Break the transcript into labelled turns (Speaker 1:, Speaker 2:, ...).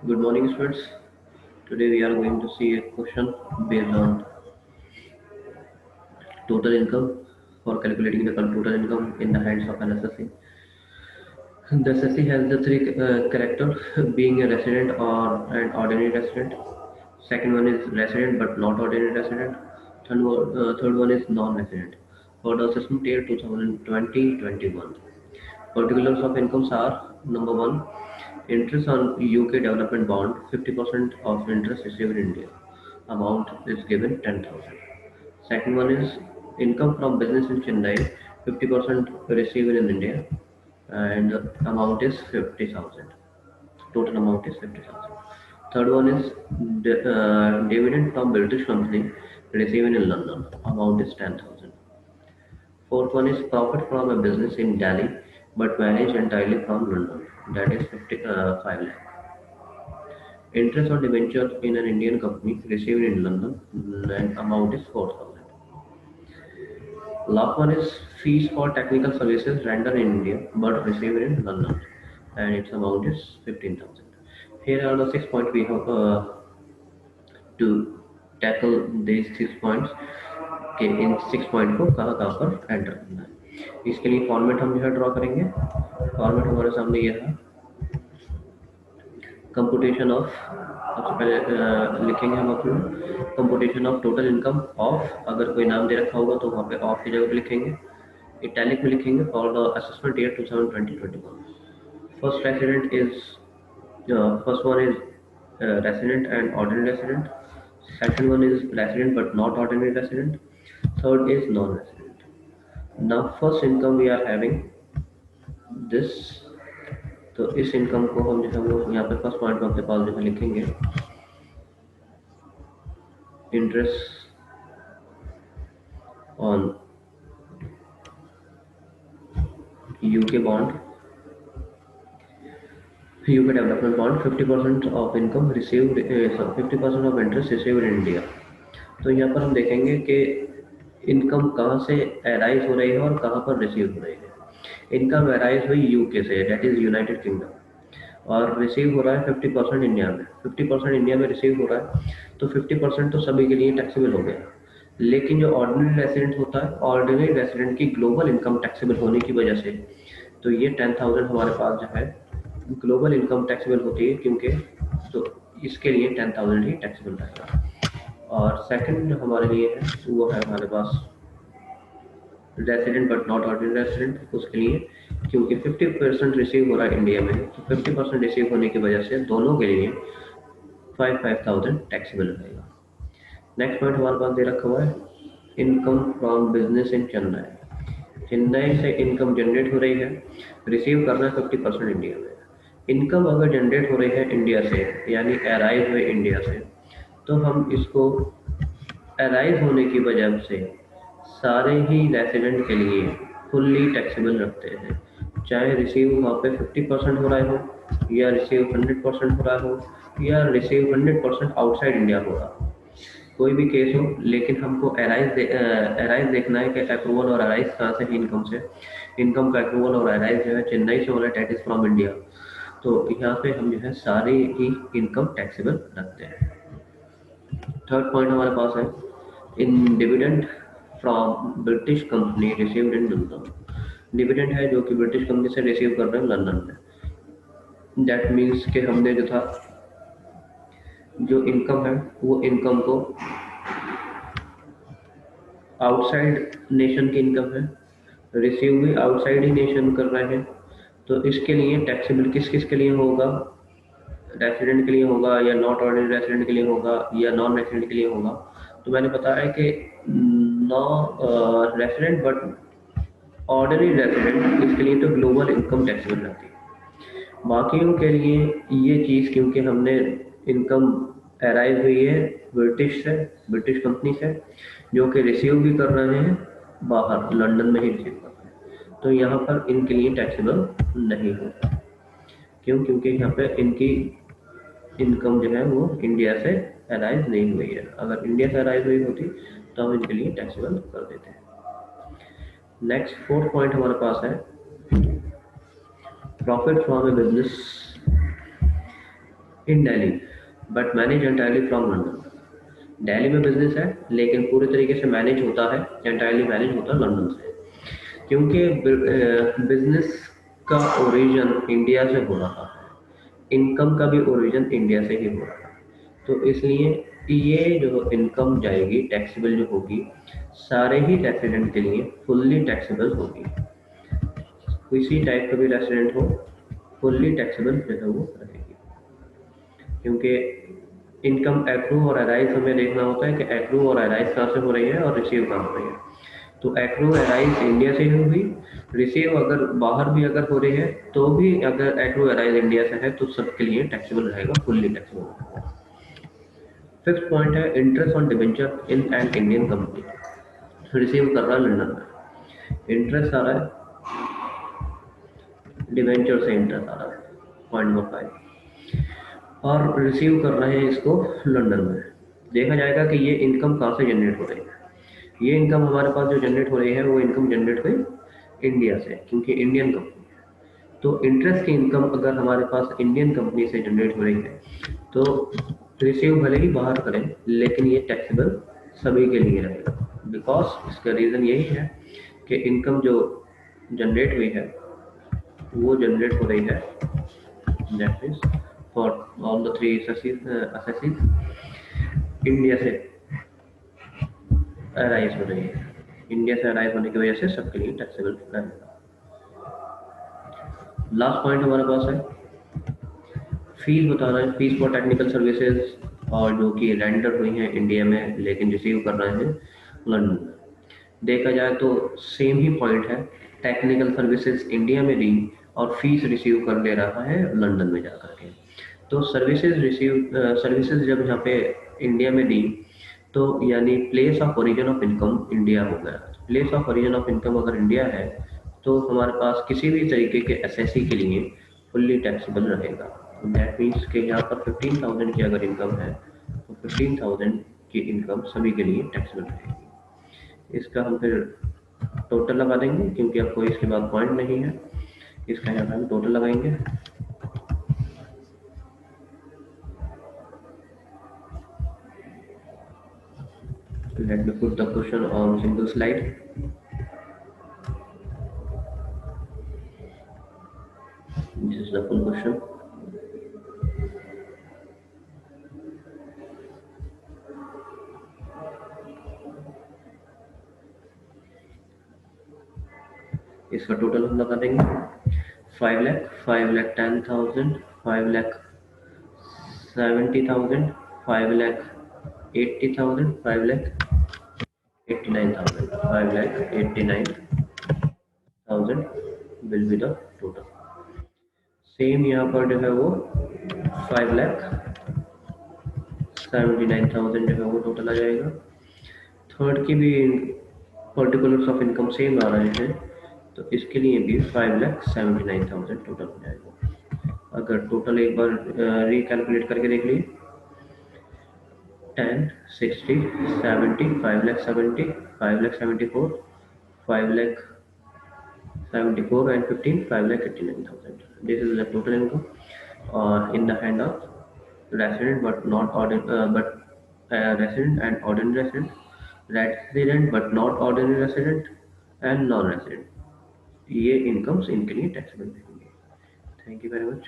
Speaker 1: Good morning, students. Today we are going to see a question based on total income for calculating the total income in the hands of an SSC. The SSC has the three character being a resident or an ordinary resident. Second one is resident but not ordinary resident. Third one is non-resident. For the assessment year 2020-21. Particulars of incomes are number one, interest on UK development bond, 50% of interest received in India. Amount is given 10,000. Second one is income from business in Chennai, 50% received in India, and amount is 50,000. Total amount is 50,000. Third one is dividend from British company received in London. Amount is 10,000. Fourth one is profit from a business in Delhi but managed entirely from London. That is 5 lakh. Interest on debenture in an Indian company received in London and amount is 4,000. Last one is fees for technical services rendered in India but received in London and its amount is 15,000. Here are the 6 points we have to tackle these 6 points कि इन 6 point को कहाँ कहाँ पर enter करना है। इसके लिए format हम जो है ड्रॉ करेंगे। फॉर्मेट हमारे सामने ये है, कंपुटेशन ऑफ, सबसे पहले लिखेंगे हम अपना computation of total income of, अगर कोई नाम दे रखा होगा तो वहाँ पे ऑफ की जगह पे लिखेंगे, इटैलिक में लिखेंगे for the assessment year 2020-21. First resident is first one is resident and ordinary resident. Second one is resident but not ordinary resident. Third is non-resident. Now first income we are having this. तो इस income को हम जो है वो यहाँ पे first point में अपने पास जो है लिखेंगे interest on UK bond, UK development bond, 50% of income received, 50% of interest received in India. तो यहाँ पर हम देखेंगे कि इनकम कहाँ से अराइज हो रही है और कहाँ पर रिसीव हो रही है। इनकम अराइज हुई यूके से, डेट इज यूनाइटेड किंगडम, और रिसीव हो रहा है 50% इंडिया में। 50% इंडिया में रिसीव हो रहा है तो 50% तो सभी के लिए टैक्सेबल हो गया। लेकिन जो ऑर्डिनरी रेसिडेंट होता है, ऑर्डिनरी रेसिडेंट की ग्लोबल इनकम टैक्सेबल होने की वजह से तो ये 10,000 हमारे पास जो है ग्लोबल इनकम टैक्सेबल होती है, क्योंकि तो इसके लिए 10,000 ही टैक्सेबल रहेगा। और सेकंड जो हमारे लिए है वो है हमारे पास resident but not ordinary resident, उसके लिए क्योंकि 50% रिसीव हो रहा है इंडिया में, तो 50% रिसीव होने की वजह से दोनों के लिए 5,000 टैक्सेबल रहेगा। नेक्स्ट पॉइंट हमारे पास दे रखा हुआ है income from business in Chennai. Chennai से इनकम जनरेट हो रही है, रिसीव करना है 50% इंडिया में। इनकम अगर जनरेट हो रही है इंडिया से, यानी अराइव हुए इंडिया से, तो हम इसको अराइव होने की वजह से सारे ही रेसिडेंट के लिए फुल्ली टैक्सेबल रखते हैं, चाहे रिसीव वहाँ पे 50% हो रहा हो या रिसीव 100% हो रहा हो या रिसीव 100% आउटसाइड इंडिया हो रहा हो, कोई भी केस हो। लेकिन हमको अराइज देखना है कि अप्रूवल और अराइज कहाँ से, इनकम से। इनकम का अप्रूवल और अराइज जो है चेन्नई से हो रहा है, डेट इज फ्रॉम इंडिया। तो यहाँ पे हम जो है सारी ही इनकम टैक्सेबल रखते हैं। थर्ड पॉइंट हमारे पास है in dividend from British company received in London. Dividend है जो कि ब्रिटिश कंपनी से रिसीव कर रहे हैं लंदन में। दैट मीन्स कि हमने जो था जो इनकम है वो इनकम को आउटसाइड नेशन की इनकम है, रिसीव भी आउटसाइड ही नेशन कर रहे हैं, तो इसके लिए टैक्सेबल किस किस के लिए होगा, रेसिडेंट के लिए होगा या नॉट ऑर्डिनरी रेसिडेंट के लिए होगा या नॉन रेसिडेंट के लिए होगा। तो मैंने बताया कि non resident but ordinary resident, इसके लिए तो ग्लोबल इनकम टैक्सेबल रहती है। बाकियों के लिए ये चीज़, क्योंकि हमने इनकम अराइव हुई है ब्रिटिश से, ब्रिटिश कंपनी से, जो कि रिसीव भी कर रहे हैं बाहर लंदन में ही रिसीव कर रहे हैं, तो यहाँ पर इनके लिए टैक्सेबल नहीं होगा। क्यों? क्योंकि यहाँ पे इनकी इनकम जो है वो इंडिया से अराइज नहीं हुई है। अगर इंडिया से अराइज हुई होती तो हम इनके लिए टैक्सेबल कर देते हैं। नेक्स्ट फोर्थ पॉइंट हमारे पास है profit from A business in Delhi but manage entirely from London. Delhi में बिजनेस है लेकिन पूरे तरीके से मैनेज होता है, एंटायरली मैनेज होता है लंदन से, क्योंकि बिजनेस का ओरिजिन इंडिया से हो रहा है, इनकम का भी ओरिजिन इंडिया से ही हो रहा है। तो इसलिए ये जो इनकम जाएगी टैक्सेबल जो होगी, सारे ही रेसिडेंट के लिए फुल्ली टैक्सेबल होगी। किसी टाइप का भी रेसिडेंट हो, फुल्ली टैक्सेबल जो है वो रहेगी। क्योंकि इनकम एक्रू और अराइज हमें देखना होता है कि एक्रू और अराइज कहाँ से हो रही है और रिसीव कहाँ हो रही है। तो एक्रू अराइज इंडिया से ही हुई, रिसीव अगर बाहर भी अगर हो रही है तो भी अगर एक्रू अराइज इंडिया से है तो सबके लिए टैक्सेबल रहेगा, फुल्ली टैक्सेबल रहेगा। फिफ्थ पॉइंट है interest on debenture in an Indian company. Receive कर रहा है लंदन में, इंटरेस्ट आ रहा है, डिबेंचर से इंटरेस्ट आ रहा है 0.15, और रिसीव कर रहे हैं इसको लंदन में। देखा जाएगा कि ये इनकम कहाँ से जनरेट हो रही है। ये इनकम हमारे पास जो जनरेट हो रही है वो इनकम जनरेट हुई इंडिया से, क्योंकि इंडियन कंपनी है। तो इंटरेस्ट की इनकम अगर हमारे पास इंडियन कंपनी से जनरेट हो रही है तो रिसीव भले ही बाहर करें लेकिन ये टैक्सेबल सभी के लिए रहेगा। बिकॉज इसका रीज़न यही है कि इनकम जो जनरेट हुई है वो जनरेट हो रही है, that means for all the three assessees India से अराइज हो रही है। इंडिया से अराइज होने की वजह से सबके लिए टैक्सेबल रहेगा। लास्ट पॉइंट हमारे पास है फीस बताना है, फीस फॉर टेक्निकल सर्विसेज और जो कि रेंडर हुई हैं इंडिया में लेकिन रिसीव कर रहे हैं लंदन में। देखा जाए तो सेम ही पॉइंट है, टेक्निकल सर्विसेज इंडिया में दी और फीस रिसीव कर ले रहा है लंदन में जाकर के। तो सर्विसेज जब यहाँ पे इंडिया में दी तो यानी place of origin of income India हो गया। Place of origin of income अगर इंडिया है तो हमारे पास किसी भी तरीके के एसएससी के लिए फुल्ली टैक्सेबल रहेगा। दैट मीन्स कि यहाँ पर 15,000 की अगर इनकम है तो 15,000 की इनकम सभी के लिए टैक्सेबल रहेगी। इसका हम फिर टोटल लगा देंगे क्योंकि अब कोई इसके बाद पॉइंट नहीं है, इसका यहाँ पर हम टोटल लगाएंगे। Let me put the question on single slide. This is the full question. इसका टोटल हम लगा देंगे 5 lakh, 5,10,000, 5,70,000, 5,80,000, 5,89,000, 5,89,000 will be the total। Same यहाँ पर जो है वो 5,79,000 जो है वो टोटल आ जाएगा। थर्ड की भी पर्टिकुलर्स ऑफ इनकम सेम आ रहे हैं तो इसके लिए भी 5,79,000 टोटल हो जाएगा। अगर टोटल एक बार रिकैलकुलेट करके देख लीजिए 10, 60, 70, 5,70, 5,74, 5,74 and 15, 5,89,000. This is the total income in the hand of resident but not resident and ordinary resident, resident but not ordinary resident and non-resident। ये इनकम्स इनके लिए टैक्सेबल रहेंगे। Thank you very much.